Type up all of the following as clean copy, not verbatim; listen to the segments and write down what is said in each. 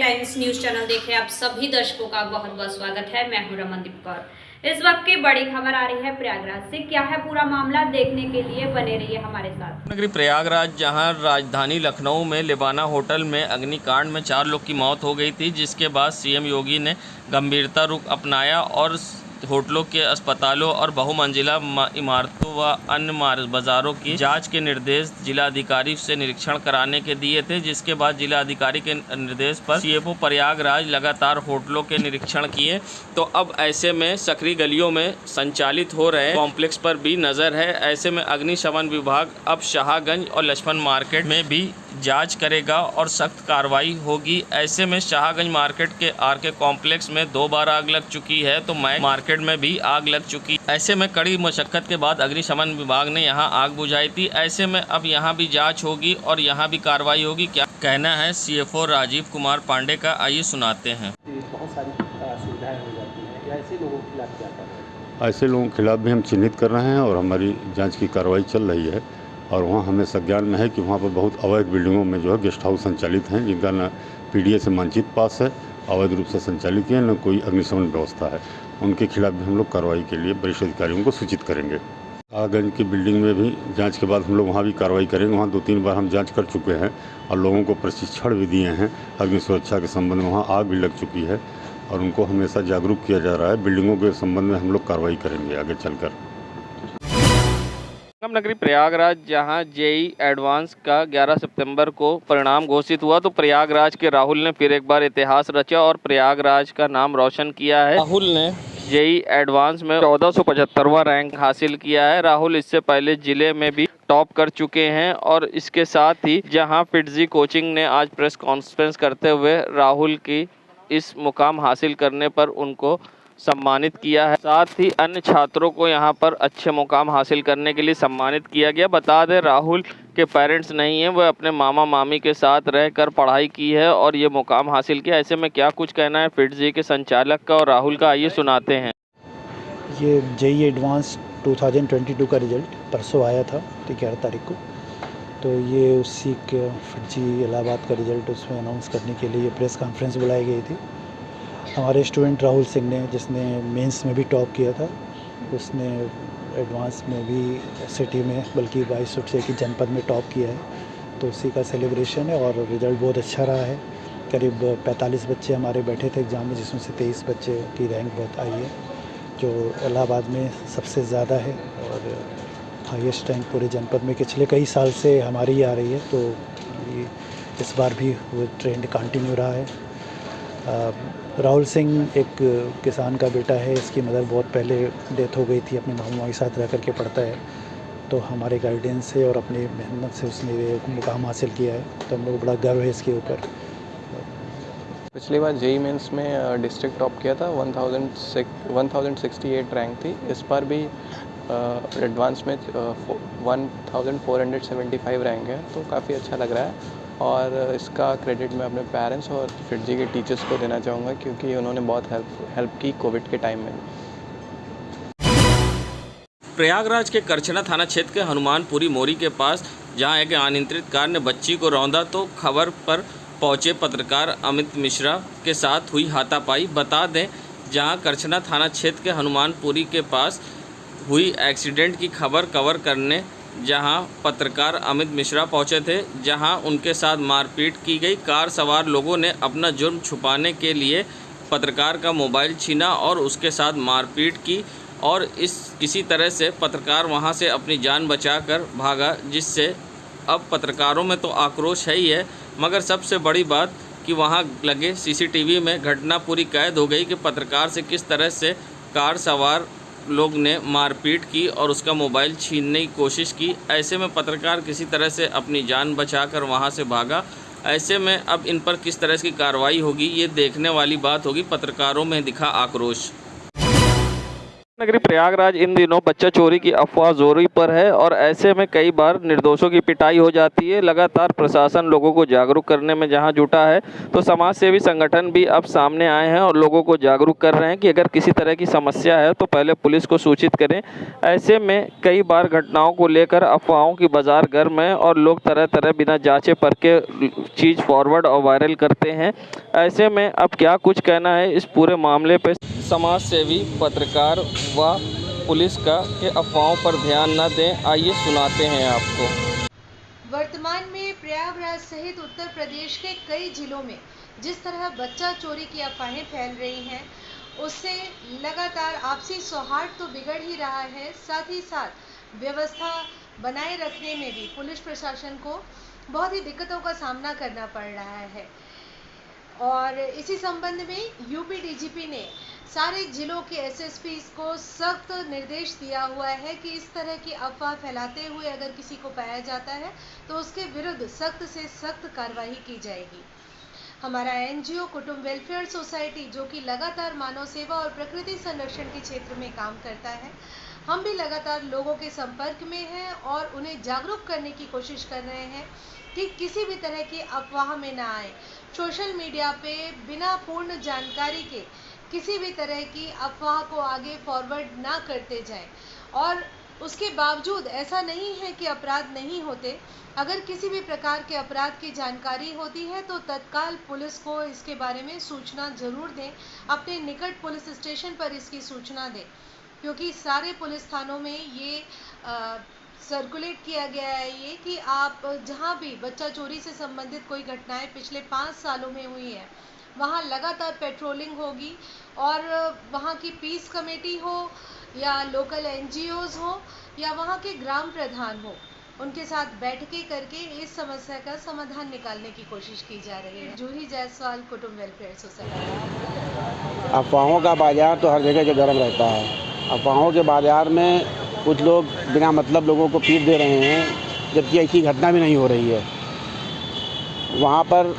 Times news channel देखे आप सभी दर्शकों का बहुत बहुत स्वागत है। मैं हूं रमनदीप कौर। इस वक्त की बड़ी खबर आ रही है प्रयागराज से। क्या है पूरा मामला, देखने के लिए बने रहिए हमारे साथ। नगरी प्रयागराज, जहां राजधानी लखनऊ में लिबाना होटल में अग्निकांड में 4 लोग की मौत हो गई थी, जिसके बाद सीएम योगी ने गंभीरता रुख अपनाया और होटलों के, अस्पतालों और बहुमंजिला इमारतों व अन्य बाज़ारों की जांच के निर्देश जिलाधिकारी से निरीक्षण कराने के दिए थे, जिसके बाद जिलाधिकारी के निर्देश पर सीएफओ प्रयागराज लगातार होटलों के निरीक्षण किए। तो अब ऐसे में सकरी गलियों में संचालित हो रहे कॉम्प्लेक्स पर भी नज़र है। ऐसे में अग्निशमन विभाग अब शाहगंज और लक्ष्मण मार्केट में भी जांच करेगा और सख्त कार्रवाई होगी। ऐसे में शाहगंज मार्केट के आरके कॉम्प्लेक्स में 2 बार आग लग चुकी है, तो मैक मार्केट में भी आग लग चुकी। ऐसे में कड़ी मशक्कत के बाद अग्निशमन विभाग ने यहां आग बुझाई थी। ऐसे में अब यहां भी जांच होगी और यहां भी कार्रवाई होगी। क्या कहना है सीएफओ राजीव कुमार पांडे का, आइए सुनाते हैं। बहुत सारी सुविधाएं हो जाती हैं, या ऐसे लोगों के खिलाफ क्या कर रहे हैं? ऐसे लोगों के खिलाफ भी हम चिन्हित कर रहे हैं और हमारी जांच की कार्रवाई चल रही है। और वहाँ हमें संज्ञान में है कि वहाँ पर बहुत अवैध बिल्डिंगों में जो है गेस्ट हाउस संचालित हैं, जिनका न पीडीए से मानचित्र पास है, अवैध रूप से संचालित है, न कोई अग्निशमन व्यवस्था है। उनके खिलाफ भी हम लोग कार्रवाई के लिए वरिष्ठ अधिकारियों को सूचित करेंगे। शाहगंज की बिल्डिंग में भी जांच के बाद हम लोग वहाँ भी कार्रवाई करेंगे। वहाँ 2-3 बार हम जांच कर चुके हैं और लोगों को प्रशिक्षण भी दिए हैं अग्नि सुरक्षा के संबंध में। वहाँ आग भी लग चुकी है और उनको हमेशा जागरूक किया जा रहा है। बिल्डिंगों के संबंध में हम लोग कार्रवाई करेंगे आगे चलकर। नगरी प्रयागराज, जहां जेईई एडवांस का 11 सितंबर को परिणाम घोषित हुआ, तो प्रयागराज के राहुल ने फिर एक बार इतिहास रचा और प्रयागराज का नाम रोशन किया है। राहुल ने जेईई एडवांस में 1475वां रैंक हासिल किया है। राहुल इससे पहले जिले में भी टॉप कर चुके हैं और इसके साथ ही जहां फिटजी कोचिंग ने आज प्रेस कॉन्फ्रेंस करते हुए राहुल की इस मुकाम हासिल करने पर उनको सम्मानित किया है। साथ ही अन्य छात्रों को यहां पर अच्छे मुकाम हासिल करने के लिए सम्मानित किया गया। बता दें, राहुल के पेरेंट्स नहीं हैं, वह अपने मामा मामी के साथ रहकर पढ़ाई की है और ये मुकाम हासिल किया। ऐसे में क्या कुछ कहना है फिटजी के संचालक का और राहुल का, आइए सुनाते हैं। ये जेईई एडवांस 2022 का रिजल्ट परसों आया था 11 तारीख को। तो ये उसी के फिटजी इलाहाबाद का रिजल्ट उसमें अनाउंस करने के लिए प्रेस कॉन्फ्रेंस बुलाई गई थी। हमारे स्टूडेंट राहुल सिंह ने, जिसने मेंस में भी टॉप किया था, उसने एडवांस में भी सिटी में बल्कि 22 की जनपद में टॉप किया है। तो उसी का सेलिब्रेशन है और रिज़ल्ट बहुत अच्छा रहा है। करीब 45 बच्चे हमारे बैठे थे एग्ज़ाम में, जिसमें से 23 बच्चे की रैंक बहुत आई है, जो इलाहाबाद में सबसे ज़्यादा है और हाईएस्ट रैंक पूरे जनपद में पिछले कई साल से हमारी आ रही है। तो इस बार भी वो ट्रेंड कंटिन्यू रहा है। राहुल सिंह एक किसान का बेटा है। इसकी मदर बहुत पहले डेथ हो गई थी, अपने मामा के साथ रह करके पढ़ता है। तो हमारे गाइडेंस से और अपनी मेहनत से उसने एक मुकाम हासिल किया है, तो हम लोग बड़ा गर्व है इसके ऊपर। पिछली बार जेईई मेंस में डिस्ट्रिक्ट टॉप किया था, 1068 रैंक थी। इस बार भी एडवांस में 1475 रैंक है, तो काफ़ी अच्छा लग रहा है। और इसका क्रेडिट मैं अपने पेरेंट्स और फिटजी के टीचर्स को देना चाहूँगा, क्योंकि उन्होंने बहुत हेल्प की कोविड के टाइम में। प्रयागराज के करछना थाना क्षेत्र के हनुमानपुरी मोरी के पास जहां एक अनियंत्रित कार ने बच्ची को रौंदा, तो खबर पर पहुंचे पत्रकार अमित मिश्रा के साथ हुई हाथापाई। बता दें, जहां करछना थाना क्षेत्र के हनुमानपुरी के पास हुई एक्सीडेंट की खबर कवर करने जहां पत्रकार अमित मिश्रा पहुंचे थे, जहां उनके साथ मारपीट की गई। कार सवार लोगों ने अपना जुर्म छुपाने के लिए पत्रकार का मोबाइल छीना और उसके साथ मारपीट की और किसी तरह से पत्रकार वहां से अपनी जान बचाकर भागा, जिससे अब पत्रकारों में तो आक्रोश है ही है, मगर सबसे बड़ी बात कि वहां लगे सीसीटीवी में घटना पूरी कैद हो गई कि पत्रकार से किस तरह से कार सवार लोग ने मारपीट की और उसका मोबाइल छीनने की कोशिश की। ऐसे में पत्रकार किसी तरह से अपनी जान बचाकर वहां से भागा। ऐसे में अब इन पर किस तरह की कार्रवाई होगी, ये देखने वाली बात होगी। पत्रकारों में दिखा आक्रोश। नगरी प्रयागराज इन दिनों बच्चा चोरी की अफवाह जोरी पर है और ऐसे में कई बार निर्दोषों की पिटाई हो जाती है। लगातार प्रशासन लोगों को जागरूक करने में जहां जुटा है, तो समाज सेवी संगठन भी अब सामने आए हैं और लोगों को जागरूक कर रहे हैं कि अगर किसी तरह की समस्या है तो पहले पुलिस को सूचित करें। ऐसे में कई बार घटनाओं को लेकर अफवाहों की बाजार गर्म है और लोग तरह तरह बिना जांचे परखे चीज़ फॉरवर्ड और वायरल करते हैं। ऐसे में अब क्या कुछ कहना है इस पूरे मामले पर समाज सेवी, पत्रकार व पुलिस का के अफवाहों पर ध्यान न दें। आइए सुनाते हैं आपको। वर्तमान में प्रयागराज सहित उत्तर प्रदेश के कई जिलों में जिस तरह बच्चा चोरी की अफवाहें फैल रही हैं, उससे लगातार आपसी सौहार्द तो बिगड़ ही रहा है, साथ ही साथ व्यवस्था बनाए रखने में भी पुलिस प्रशासन को बहुत ही दिक्कतों का सामना करना पड़ रहा है। और इसी संबंध में यूपी डीजीपी ने सारे जिलों के एसएसपीज को सख्त निर्देश दिया हुआ है कि इस तरह की अफवाह फैलाते हुए अगर किसी को पाया जाता है तो उसके विरुद्ध सख्त से सख्त कार्रवाई की जाएगी। हमारा एनजीओ कुटुंब वेलफेयर सोसाइटी, जो कि लगातार मानव सेवा और प्रकृति संरक्षण के क्षेत्र में काम करता है, हम भी लगातार लोगों के संपर्क में हैं और उन्हें जागरूक करने की कोशिश कर रहे हैं कि किसी भी तरह की अफवाह में ना आए। सोशल मीडिया पे बिना पूर्ण जानकारी के किसी भी तरह की अफवाह को आगे फॉरवर्ड ना करते जाएं। और उसके बावजूद ऐसा नहीं है कि अपराध नहीं होते। अगर किसी भी प्रकार के अपराध की जानकारी होती है तो तत्काल पुलिस को इसके बारे में सूचना जरूर दें, अपने निकट पुलिस स्टेशन पर इसकी सूचना दें, क्योंकि सारे पुलिस थानों में ये सर्कुलेट किया गया है ये कि आप जहां भी बच्चा चोरी से संबंधित कोई घटनाएं पिछले 5 सालों में हुई है, वहां लगातार पेट्रोलिंग होगी और वहां की पीस कमेटी हो या लोकल एनजीओज हो या वहां के ग्राम प्रधान हो, उनके साथ बैठकें करके इस समस्या का समाधान निकालने की कोशिश की जा रही है। जूही जायसवाल, कुटुंब वेलफेयर सोसाइटी। अफवाहों का बाजार तो हर जगह के गर्म रहता है। अफवाहों के बाजार में कुछ लोग बिना मतलब लोगों को पीट दे रहे हैं, जबकि ऐसी घटना भी नहीं हो रही है। वहाँ पर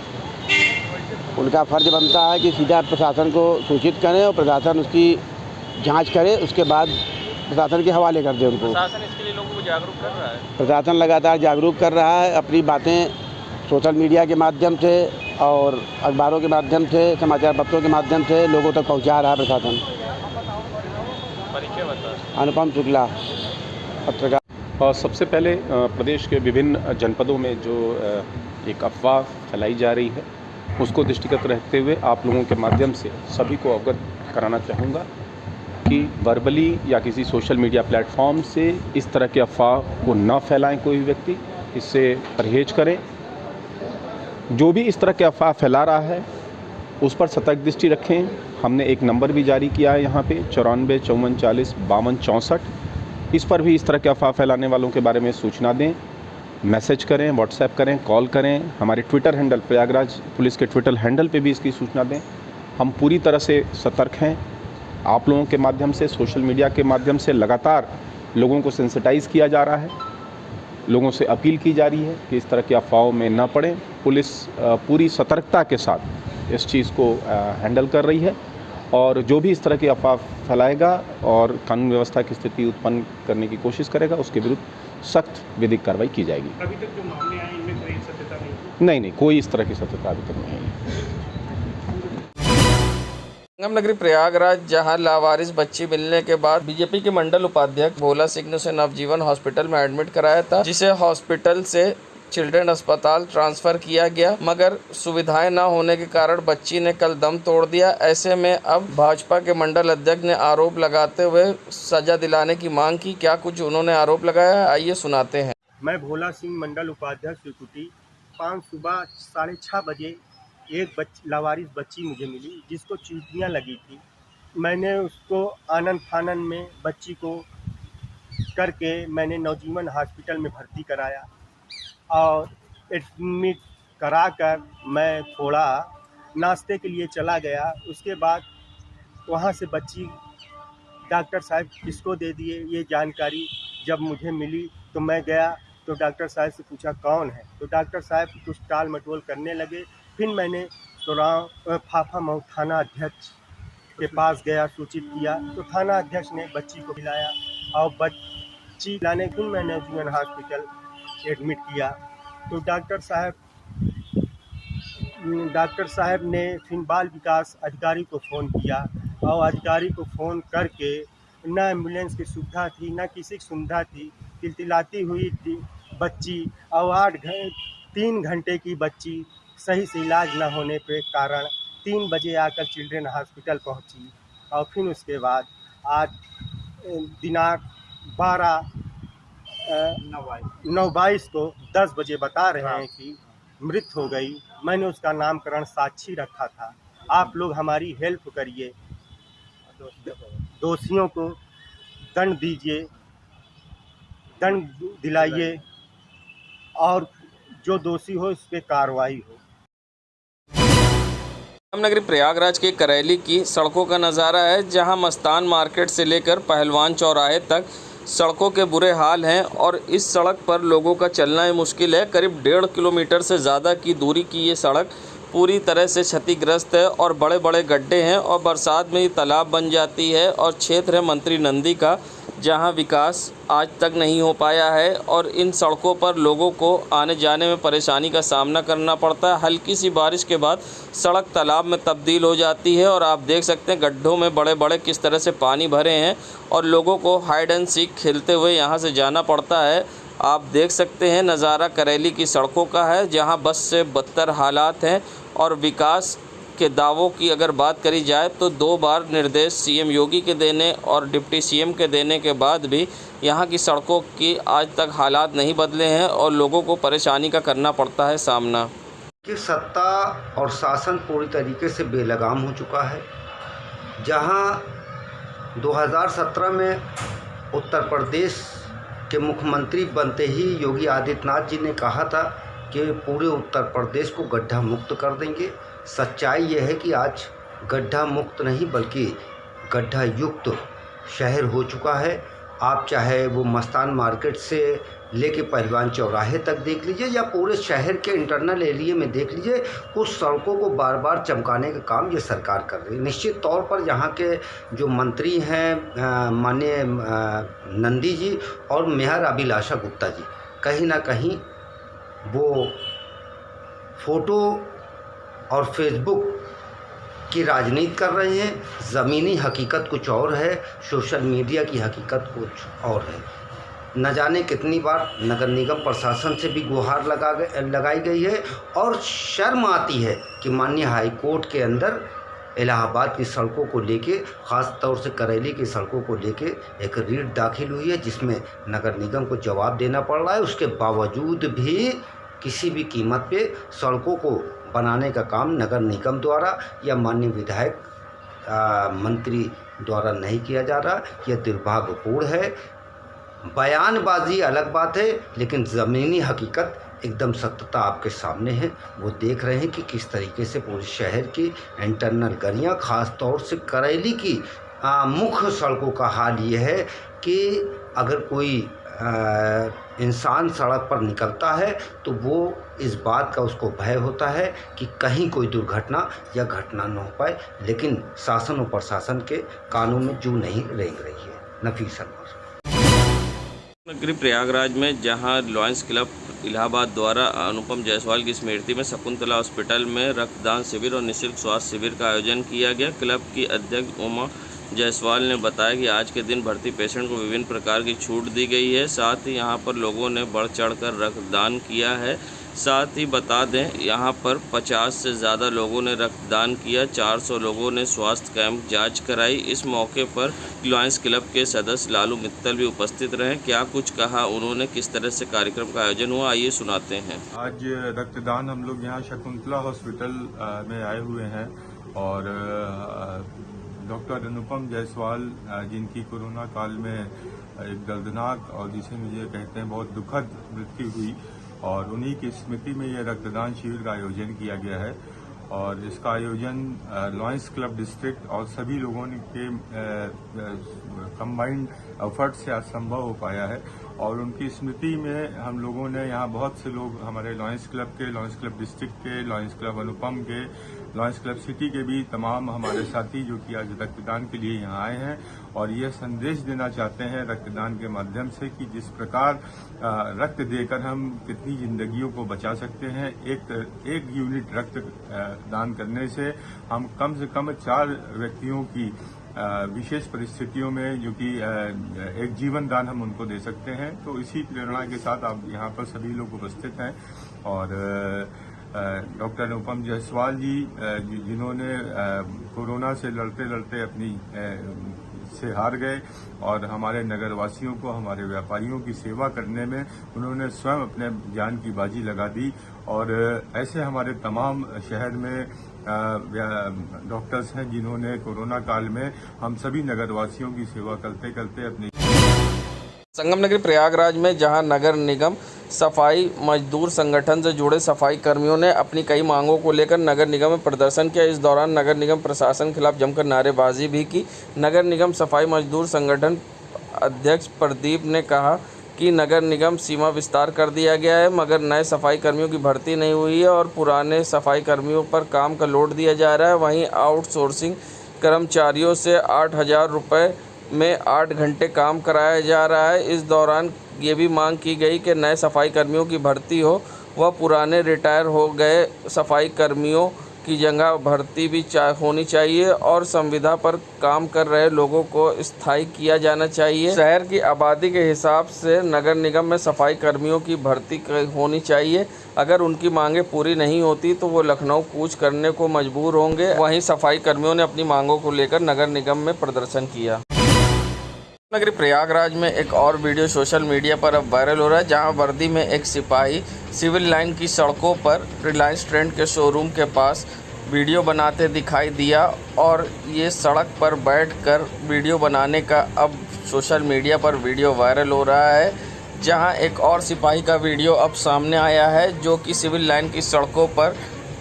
उनका फ़र्ज़ बनता है कि सीधा प्रशासन को सूचित करें और प्रशासन उसकी जांच करे, उसके बाद प्रशासन के हवाले कर दे उनको। प्रशासन इसके लिए लोगों को जागरूक कर रहा है। प्रशासन लगातार जागरूक कर रहा है, अपनी बातें सोशल मीडिया के माध्यम से और अखबारों के माध्यम से, समाचार पत्रों के माध्यम से लोगों तक पहुँचा रहा है प्रशासन। परिचय बता। अनुपम शुक्ला, पत्रकार। और सबसे पहले प्रदेश के विभिन्न जनपदों में जो एक अफवाह फैलाई जा रही है, उसको दृष्टिगत रखते हुए आप लोगों के माध्यम से सभी को अवगत कराना चाहूँगा कि वर्बली या किसी सोशल मीडिया प्लेटफॉर्म से इस तरह के अफवाह को न फैलाएं कोई भी व्यक्ति, इससे परहेज करें। जो भी इस तरह के अफवाह फैला रहा है उस पर सतर्क दृष्टि रखें। हमने एक नंबर भी जारी किया है यहाँ पे 94 54 40 52 64। इस पर भी इस तरह के अफवाह फैलाने वालों के बारे में सूचना दें, मैसेज करें, व्हाट्सएप करें, कॉल करें। हमारे ट्विटर हैंडल, प्रयागराज पुलिस के ट्विटर हैंडल पे भी इसकी सूचना दें। हम पूरी तरह से सतर्क हैं। आप लोगों के माध्यम से, सोशल मीडिया के माध्यम से लगातार लोगों को सेंसिटाइज़ किया जा रहा है, लोगों से अपील की जा रही है कि इस तरह की अफवाहों में न पड़ें। पुलिस पूरी सतर्कता के साथ इस चीज़ को हैंडल कर रही है और जो भी इस तरह की अफवाह फैलाएगा और कानून व्यवस्था की स्थिति उत्पन्न करने की कोशिश करेगा, उसके विरुद्ध सख्त विधिक कार्रवाई की जाएगी। अभी तक जो मामले आए इनमें कोई सत्यता नहीं? नहीं, कोई इस तरह की सत्यता अभी तक नहीं है। संगम नगरी प्रयागराज, जहां लावारिस बच्ची मिलने के बाद बीजेपी के मंडल उपाध्यक्ष भोला सिंह ने उसे नवजीवन हॉस्पिटल में एडमिट कराया था, जिसे हॉस्पिटल से चिल्ड्रन अस्पताल ट्रांसफर किया गया, मगर सुविधाएं न होने के कारण बच्ची ने कल दम तोड़ दिया। ऐसे में अब भाजपा के मंडल अध्यक्ष ने आरोप लगाते हुए सजा दिलाने की मांग की। क्या कुछ उन्होंने आरोप लगाया, आइए सुनाते हैं। मैं भोला सिंह, मंडल उपाध्यक्ष त्रिकुटी। 5 सुबह 6:30 बजे एक लावारिस बच्ची मुझे मिली जिसको चींटियाँ लगी थी। मैंने उसको आनन फानन में बच्ची को करके मैंने नवजीवन हॉस्पिटल में भर्ती कराया और एडमिट कराकर मैं थोड़ा नाश्ते के लिए चला गया। उसके बाद वहाँ से बच्ची डॉक्टर साहब किसको दे दिए, ये जानकारी जब मुझे मिली तो मैं गया तो डॉक्टर साहब से पूछा कौन है, तो डॉक्टर साहब कुछ टाल मटोल करने लगे। फिर मैंने तो फाफा मऊ थाना अध्यक्ष के पास गया, सूचित किया तो थाना अध्यक्ष ने बच्ची को बुलाया और बच्ची लाने के मैंने जीवन हॉस्पिटल एडमिट किया। तो डॉक्टर साहब ने फिर बाल विकास अधिकारी को फ़ोन किया और अधिकारी को फ़ोन करके न एम्बुलेंस की सुविधा थी, न किसी की सुविधा थी। तिलतिलाती हुई बच्ची और 3 घंटे की बच्ची सही से इलाज न होने के कारण 3 बजे आकर चिल्ड्रन हॉस्पिटल पहुंची और फिर उसके बाद आज दिनांक 9/22 को 10 बजे बता रहे हैं कि मृत हो गई। मैंने उसका नामकरण साक्षी रखा था। आप लोग हमारी हेल्प करिए, दोषियों को दंड दीजिए, दंड दिलाइए और जो दोषी हो उस पर कार्रवाई हो। रामनगरी प्रयागराज के करैली की सड़कों का नज़ारा है, जहां मस्तान मार्केट से लेकर पहलवान चौराहे तक सड़कों के बुरे हाल हैं और इस सड़क पर लोगों का चलना ही मुश्किल है। करीब 1.5 किलोमीटर से ज़्यादा की दूरी की ये सड़क पूरी तरह से क्षतिग्रस्त है और बड़े बड़े गड्ढे हैं और बरसात में ही तालाब बन जाती है। और क्षेत्र है मंत्री नंदी का, जहां विकास आज तक नहीं हो पाया है और इन सड़कों पर लोगों को आने जाने में परेशानी का सामना करना पड़ता है। हल्की सी बारिश के बाद सड़क तालाब में तब्दील हो जाती है और आप देख सकते हैं गड्ढों में बड़े बड़े किस तरह से पानी भरे हैं और लोगों को हाइड एंड सीक खेलते हुए यहाँ से जाना पड़ता है। आप देख सकते हैं नज़ारा करैली की सड़कों का है, जहाँ बस से बदतर हालात हैं। और विकास के दावों की अगर बात करी जाए तो 2 बार निर्देश सीएम योगी के देने और डिप्टी सीएम के देने के बाद भी यहाँ की सड़कों की आज तक हालात नहीं बदले हैं और लोगों को परेशानी का करना पड़ता है सामना। कि सत्ता और शासन पूरी तरीके से बेलगाम हो चुका है। जहाँ 2017 में उत्तर प्रदेश के मुख्यमंत्री बनते ही योगी आदित्यनाथ जी ने कहा था कि पूरे उत्तर प्रदेश को गड्ढा मुक्त कर देंगे। सच्चाई यह है कि आज गड्ढा मुक्त नहीं बल्कि गड्ढा युक्त शहर हो चुका है। आप चाहे वो मस्तान मार्केट से लेके पहलवान चौराहे तक देख लीजिए या पूरे शहर के इंटरनल एरिया में देख लीजिए, उस सड़कों को बार बार चमकाने का काम ये सरकार कर रही है। निश्चित तौर पर यहाँ के जो मंत्री हैं माननीय नंदी जी और मेयर अभिलाषा गुप्ता जी, कहीं ना कहीं वो फ़ोटो और फेसबुक की राजनीति कर रहे हैं। ज़मीनी हकीकत कुछ और है, सोशल मीडिया की हकीकत कुछ और है। न जाने कितनी बार नगर निगम प्रशासन से भी गुहार लगाई गई है और शर्म आती है कि माननीय हाई कोर्ट के अंदर इलाहाबाद की सड़कों को लेके, ख़ास तौर से करैली की सड़कों को लेके एक रीट दाखिल हुई है जिसमें नगर निगम को जवाब देना पड़ रहा है। उसके बावजूद भी किसी भी कीमत पे सड़कों को बनाने का काम नगर निगम द्वारा या माननीय विधायक मंत्री द्वारा नहीं किया जा रहा। यह दुर्भाग्यपूर्ण है। बयानबाजी अलग बात है, लेकिन ज़मीनी हकीकत एकदम सत्यता आपके सामने है। वो देख रहे हैं कि किस तरीके से पूरे शहर की इंटरनल गलियाँ, ख़ास तौर से करैली की मुख्य सड़कों का हाल ये है कि अगर कोई इंसान सड़क पर निकलता है तो वो इस बात का उसको भय होता है कि कहीं कोई दुर्घटना या घटना न हो पाए, लेकिन शासन और प्रशासन के कानून में जू नहीं रेंग रही है। नफीस अनवर। नगरी प्रयागराज में जहां लॉयंस क्लब इलाहाबाद द्वारा अनुपम जायसवाल की स्मृति में शकुंतला हॉस्पिटल में रक्तदान शिविर और निःशुल्क स्वास्थ्य शिविर का आयोजन किया गया। क्लब की अध्यक्ष उमा जायसवाल ने बताया कि आज के दिन भर्ती पेशेंट को विभिन्न प्रकार की छूट दी गई है। साथ ही यहां पर लोगों ने बढ़ चढ़कर रक्तदान किया है। साथ ही बता दें यहाँ पर 50 से ज़्यादा लोगों ने रक्तदान किया। 400 लोगों ने स्वास्थ्य कैंप जांच कराई। इस मौके पर लॉयंस क्लब के सदस्य लालू मित्तल भी उपस्थित रहे। क्या कुछ कहा उन्होंने, किस तरह से कार्यक्रम का आयोजन हुआ, आइए सुनाते हैं। आज रक्तदान हम लोग यहाँ शकुंतला हॉस्पिटल में आए हुए हैं और डॉक्टर अनुपम जायसवाल जिनकी कोरोना काल में एक दर्दनाक और जिसे मुझे कहते हैं बहुत दुखद मृत्यु हुई, और उन्हीं की स्मृति में यह रक्तदान शिविर का आयोजन किया गया है। और इसका आयोजन लॉयंस क्लब डिस्ट्रिक्ट और सभी लोगों के कंबाइंड एफर्ट से आज संभव हो पाया है। और उनकी स्मृति में हम लोगों ने यहाँ बहुत से लोग, हमारे लॉयंस क्लब के, लॉयंस क्लब डिस्ट्रिक्ट के, लॉयंस क्लब अनुपम के लॉयंस क्लब सिटी के भी तमाम हमारे साथी जो कि आज रक्तदान के लिए यहाँ आए हैं और ये संदेश देना चाहते हैं रक्तदान के माध्यम से कि जिस प्रकार रक्त देकर हम कितनी जिंदगियों को बचा सकते हैं। एक यूनिट रक्त दान करने से हम कम से कम 4 व्यक्तियों की विशेष परिस्थितियों में जो कि एक जीवन दान हम उनको दे सकते हैं। तो इसी प्रेरणा के साथ आप यहाँ पर सभी लोग उपस्थित हैं और डॉक्टर अनुपम जायसवाल जी जिन्होंने कोरोना से लड़ते लड़ते अपनी से हार गए और हमारे नगरवासियों को, हमारे व्यापारियों की सेवा करने में उन्होंने स्वयं अपने जान की बाजी लगा दी। और ऐसे हमारे तमाम शहर में डॉक्टर्स हैं जिन्होंने कोरोना काल में हम सभी नगरवासियों की सेवा करते करते अपनी संगम नगरी प्रयागराज में जहां नगर निगम सफाई मजदूर संगठन से जुड़े सफाई कर्मियों ने अपनी कई मांगों को लेकर नगर निगम में प्रदर्शन किया। इस दौरान नगर निगम प्रशासन के खिलाफ जमकर नारेबाजी भी की। नगर निगम सफाई मजदूर संगठन अध्यक्ष प्रदीप ने कहा कि नगर निगम सीमा विस्तार कर दिया गया है मगर नए सफाई कर्मियों की भर्ती नहीं हुई है और पुराने सफाई कर्मियों पर काम का लोड दिया जा रहा है। वहीं आउटसोर्सिंग कर्मचारियों से 8,000 रुपये में 8 घंटे काम कराया जा रहा है। इस दौरान ये भी मांग की गई कि नए सफाई कर्मियों की भर्ती हो व पुराने रिटायर हो गए सफाई कर्मियों की जगह भर्ती भी होनी चाहिए और संविदा पर काम कर रहे लोगों को स्थायी किया जाना चाहिए। शहर की आबादी के हिसाब से नगर निगम में सफाई कर्मियों की भर्ती होनी चाहिए। अगर उनकी मांगें पूरी नहीं होती तो वो लखनऊ कूच करने को मजबूर होंगे। वहीं सफाई कर्मियों ने अपनी मांगों को लेकर नगर निगम में प्रदर्शन किया। नगरी प्रयागराज में एक और वीडियो सोशल मीडिया पर अब वायरल हो रहा है जहां वर्दी में एक सिपाही सिविल लाइन की सड़कों पर रिलायंस ट्रेंड के शोरूम के पास वीडियो बनाते दिखाई दिया और ये सड़क पर बैठकर वीडियो बनाने का अब सोशल मीडिया पर वीडियो वायरल हो रहा है। जहां एक और सिपाही का वीडियो अब सामने आया है जो कि सिविल लाइन की सड़कों पर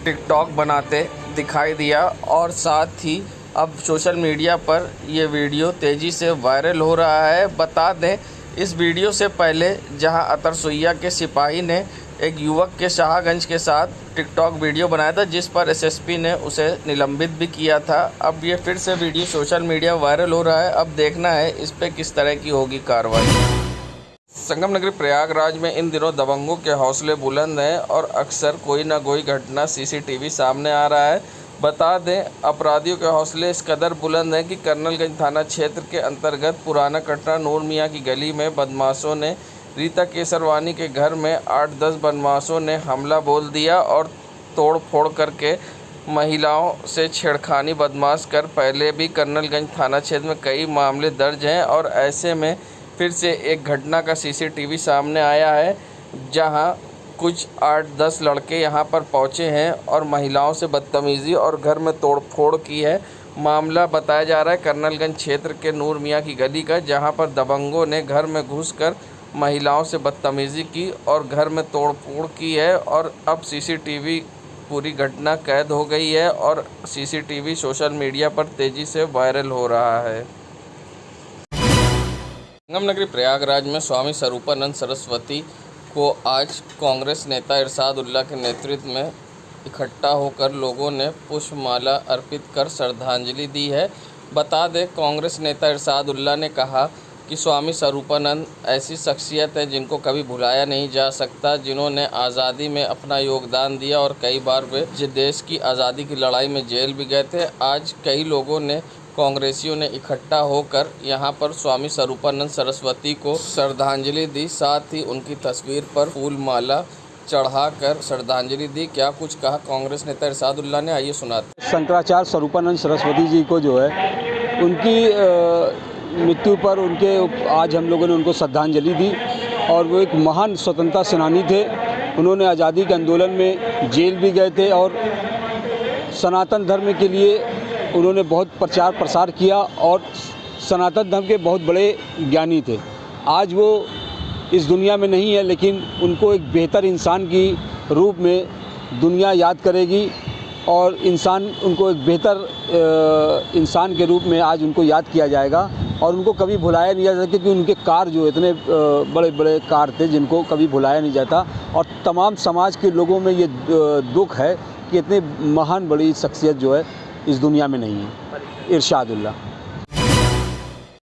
टिकटॉक बनाते दिखाई दिया और साथ ही अब सोशल मीडिया पर ये वीडियो तेज़ी से वायरल हो रहा है। बता दें इस वीडियो से पहले जहां अतरसुइया के सिपाही ने एक युवक के शाहगंज के साथ टिकटॉक वीडियो बनाया था जिस पर एसएसपी ने उसे निलंबित भी किया था। अब ये फिर से वीडियो सोशल मीडिया वायरल हो रहा है। अब देखना है इस पर किस तरह की होगी कार्रवाई। संगम नगरी प्रयागराज में इन दिनों दबंगों के हौसले बुलंद हैं और अक्सर कोई ना कोई घटना सीसीटीवी सामने आ रहा है। बता दें अपराधियों के हौसले इस कदर बुलंद हैं कि कर्नलगंज थाना क्षेत्र के अंतर्गत पुराना कटरा नूर मियाँ की गली में बदमाशों ने रीता केसरवानी के घर में 8-10 बदमाशों ने हमला बोल दिया और तोड़ फोड़ करके महिलाओं से छेड़खानी बदमाश कर पहले भी कर्नलगंज थाना क्षेत्र में कई मामले दर्ज हैं और ऐसे में फिर से एक घटना का सीसीटीवी सामने आया है जहां कुछ 8-10 लड़के यहां पर पहुंचे हैं और महिलाओं से बदतमीज़ी और घर में तोड़ फोड़ की है। मामला बताया जा रहा है कर्नलगंज क्षेत्र के नूर मियाँ की गली का जहां पर दबंगों ने घर में घुसकर महिलाओं से बदतमीज़ी की और घर में तोड़ फोड़ की है और अब सीसीटीवी पूरी घटना कैद हो गई है और सीसीटीवी सोशल मीडिया पर तेज़ी से वायरल हो रहा है। संगम नगरी प्रयागराज में स्वामी स्वरूपानंद सरस्वती को आज कांग्रेस नेता इरशाद उल्ला के नेतृत्व में इकट्ठा होकर लोगों ने पुष्पमाला अर्पित कर श्रद्धांजलि दी है। बता दें कांग्रेस नेता इरशाद उल्ला ने कहा कि स्वामी स्वरूपानंद ऐसी शख्सियत है जिनको कभी भुलाया नहीं जा सकता, जिन्होंने आज़ादी में अपना योगदान दिया और कई बार वे देश की आज़ादी की लड़ाई में जेल भी गए थे। आज कई लोगों ने कांग्रेसियों ने इकट्ठा होकर यहां पर स्वामी स्वरूपानंद सरस्वती को श्रद्धांजलि दी, साथ ही उनकी तस्वीर पर फूल माला चढ़ाकर श्रद्धांजलि दी। क्या कुछ कहा कांग्रेस नेता इरशाद उल्ला ने, आइए सुनाते। शंकराचार्य स्वरूपानंद सरस्वती जी को जो है उनकी मृत्यु पर आज हम लोगों ने उनको श्रद्धांजलि दी और वो एक महान स्वतंत्रता सेनानी थे। उन्होंने आज़ादी के आंदोलन में जेल भी गए थे और सनातन धर्म के लिए उन्होंने बहुत प्रचार प्रसार किया और सनातन धर्म के बहुत बड़े ज्ञानी थे। आज वो इस दुनिया में नहीं है लेकिन उनको एक बेहतर इंसान की रूप में दुनिया याद करेगी और उनको एक बेहतर इंसान के रूप में आज उनको याद किया जाएगा और उनको कभी भुलाया नहीं जा सकता क्योंकि उनके कार्य जो इतने बड़े बड़े कार्य थे जिनको कभी भुलाया नहीं जाता। और तमाम समाज के लोगों में ये दुख है कि इतनी महान बड़ी शख्सियत जो है इस दुनिया में नहीं है, इरशादुल्लाह।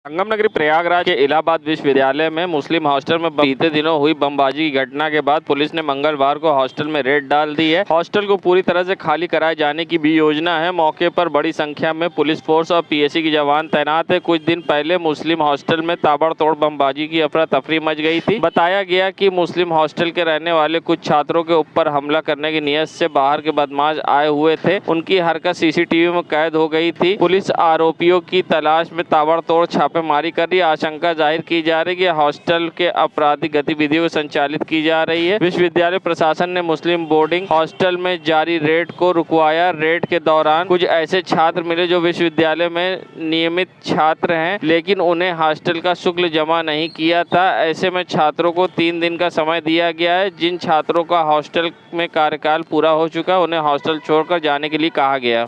संगम नगरी प्रयागराज के इलाहाबाद विश्वविद्यालय में मुस्लिम हॉस्टल में बीते दिनों हुई बमबाजी की घटना के बाद पुलिस ने मंगलवार को हॉस्टल में रेड डाल दी है। हॉस्टल को पूरी तरह से खाली कराए जाने की भी योजना है। मौके पर बड़ी संख्या में पुलिस फोर्स और पीएसी के जवान तैनात है। कुछ दिन पहले मुस्लिम हॉस्टल में ताबड़तोड़ बमबाजी की अफरा तफरी मच गई थी। बताया गया कि मुस्लिम हॉस्टल के रहने वाले कुछ छात्रों के ऊपर हमला करने की नीयत से बाहर के बदमाश आए हुए थे। उनकी हरकत सीसीटीवी में कैद हो गई थी। पुलिस आरोपियों की तलाश में ताबड़तोड़ छापेमारी कर रही। आशंका जाहिर की जा रही है कि हॉस्टल के आपराधिक गतिविधियों को संचालित की जा रही है। विश्वविद्यालय प्रशासन ने मुस्लिम बोर्डिंग हॉस्टल में जारी रेड को रुकवाया। रेड के दौरान कुछ ऐसे छात्र मिले जो विश्वविद्यालय में नियमित छात्र हैं, लेकिन उन्हें हॉस्टल का शुल्क जमा नहीं किया था। ऐसे में छात्रों को 3 दिन का समय दिया गया है। जिन छात्रों का हॉस्टल में कार्यकाल पूरा हो चुका है उन्हें हॉस्टल छोड़कर जाने के लिए कहा गया।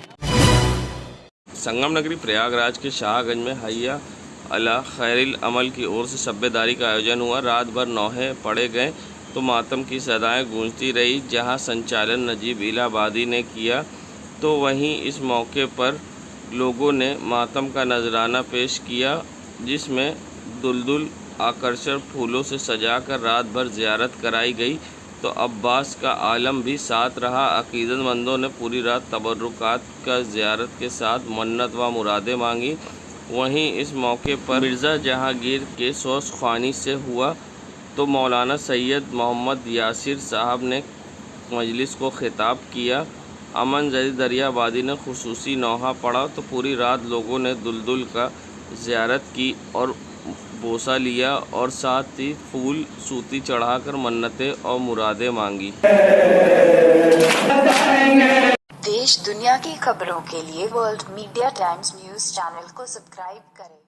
संगम नगरी प्रयागराज के शाहगंज में हैया अला खैरिल अमल की ओर से शब्बेदारी का आयोजन हुआ। रात भर नौहे पढ़े गए तो मातम की सदाएं गूंजती रही। जहां संचालन नजीब इलाहाबादी ने किया तो वहीं इस मौके पर लोगों ने मातम का नजराना पेश किया, जिसमें दुलदुल आकर्षक फूलों से सजाकर रात भर ज़ियारत कराई गई। तो अब्बास का आलम भी साथ रहा। अकीदतमंदों ने पूरी रात तबर्रुकात का ज़ियारत के साथ मन्नत व मुरादें मांगी। वहीं इस मौके पर मिर्ज़ा जहांगीर के सौस ख़्वानी से हुआ तो मौलाना सैयद मोहम्मद यासिर साहब ने मजलिस को ख़िताब किया। अमन जदी दरियाबादी ने खुसूसी नौहा पढ़ा तो पूरी रात लोगों ने दुलदुल का ज़ियारत की और बोसा लिया और साथ ही फूल सूती चढ़ाकर मन्नतें और मुरादें मांगी। देश दुनिया की खबरों के लिए world media times news channel को सब्सक्राइब करें।